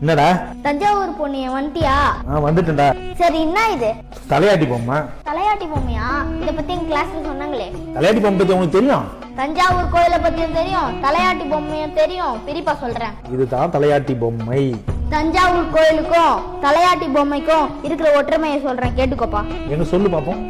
என்னடா தஞ்சாவூர் பொண்ணிய வந்துட்டியா? வந்துட்டேன்டா. சரி, என்ன இது? தலையாட்டி பொம்மை. தலையாட்டி பொம்மையா? இத பத்தி எங்க கிளாஸ்ல சொன்னாங்களே. தலையாட்டி பொம்மை பத்தி உங்களுக்கு தெரியும்? தஞ்சாவூர் கோயிலை பத்தியும் தெரியும், தலையாட்டி பொம்மையும் தெரியும். பிரிப்பா சொல்றேன். இதுதான் தலையாட்டி பொம்மை. தஞ்சாவூர் கோயிலுக்கும் தலையாட்டி பொம்மைக்கும் இருக்கிற ஒற்றுமையை சொல்றேன், கேட்டுக்கோப்பா. எங்க சொல்லு பாப்போம்.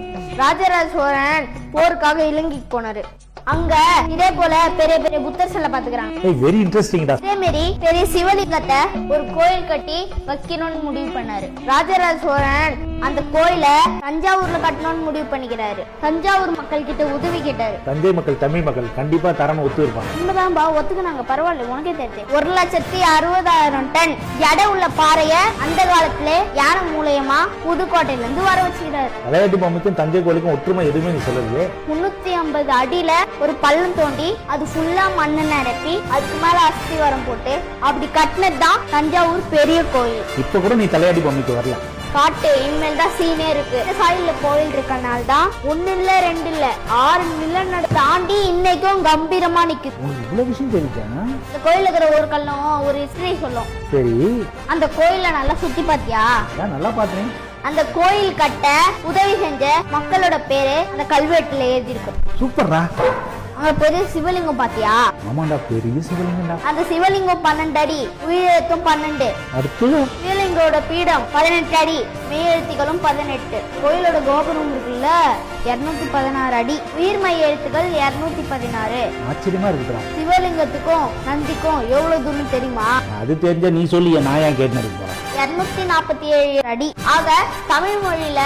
ராஜராஜ சோழன் போருக்காக இலங்கைக்கு போனாரு. அங்க இதே போல பெரிய பெரிய புத்தர் சிலை பாத்துக்கிறாங்க. வெரி இன்ட்ரெஸ்டிங்டா. இதே மாதிரி பெரிய சிவலிங்கத்தை ஒரு கோயில் கட்டி வைக்கணும்னு முடிவு பண்ணாரு. ராஜராஜ சோழன் அந்த கோயில தஞ்சாவூர்ல கட்டணும்னு முடிவு பண்ணிக்கிறாரு. தஞ்சாவூர் மக்கள் கிட்ட உதவி கேட்டாரு. தஞ்சை மக்கள், தமிழ் மக்கள் கண்டிப்பா தரணும் ஒத்து இருப்பாங்க. உண்மைதான்பா, ஒத்துக்குனாங்க. பரவாயில்ல, உனக்கே தெரிஞ்சு 1,60,60,000 டன் எடை உள்ள பாறைய அந்த காலத்துல யானை மூலயமா புதுக்கோட்டையில இருந்து வர வச்சுக்கிறாரு. தலையாட்டி பொம்மைக்கும் தஞ்சை கோயிலுக்கும் ஒற்றுமை எதுவுமே நீ சொல்லலையே. 350 அடியில ஒரு பள்ளம் தோண்டி அது ஃபுல்லா மண்ணு நிரப்பி அதுக்கு மேல அஸ்திவாரம் போட்டு அப்படி கட்டினதுதான் தஞ்சாவூர் பெரிய கோயில். இப்ப கூட நீ தலையாட்டி பொம்மைக்கு வரல. காட்டு இனிமேல் தான் சீனே இருக்கு. சாயில கோயில் இருக்கனால தான் 1 இல்ல 2 இல்ல 6 மில்லியன் தாண்டி இன்னைக்கும் கம்பீரமா நிக்குது. உங்களுக்கு இவ்வளவு விஷயம் தெரியுமா? இந்த கோயில இருக்கிற ஒரு கல்லும் ஒரு ஹிஸ்டரி சொல்லும். சரி, அந்த கோயில நல்லா சுத்தி பாத்தியா? நல்லா பாத்தேன். அந்த கோயில் கட்ட உதவி செஞ்ச மக்களோட பேரு அந்த கல்வெட்டுல எழுதி இருக்கு. சூப்பர்ரா. அங்க பெரிய சிவலிங்கம் பாத்தியா? ஆமாண்டா, பெரிய சிவலிங்கம்டா. அந்த சிவலிங்கம் 12 அடி, உயிரெழுத்தும் 12. அடுத்து சிவலிங்கோட பீடம் 18 அடி, மெய்யெழுத்துகளும் 18. கோயிலோட கோபுரம் இருக்குல்ல 216 அடி, உயிர் மெய் எழுத்துக்கள் 216. ஆச்சரியமா இருக்குடா. சிவலிங்கத்துக்கும் நந்திக்கும் எவ்வளவு தூரம் தெரியுமா? அது தெரிஞ்ச நீ சொல்லி நான் ஏன் கேட்டு 247 அடி. ஆக தமிழ் மொழியில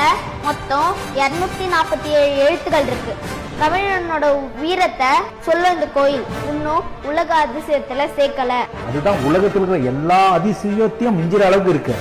மொத்தம் 247 எழுத்துக்கள் இருக்கு. தமிழனோட வீரத்தை சொல்ல இந்த கோயில் இன்னும் உலக அதிசயத்துல சேர்க்கல. அதுதான் உலகத்துல இருக்கிற எல்லா அதிசயத்தையும் மிஞ்சிற அளவுக்கு இருக்கு.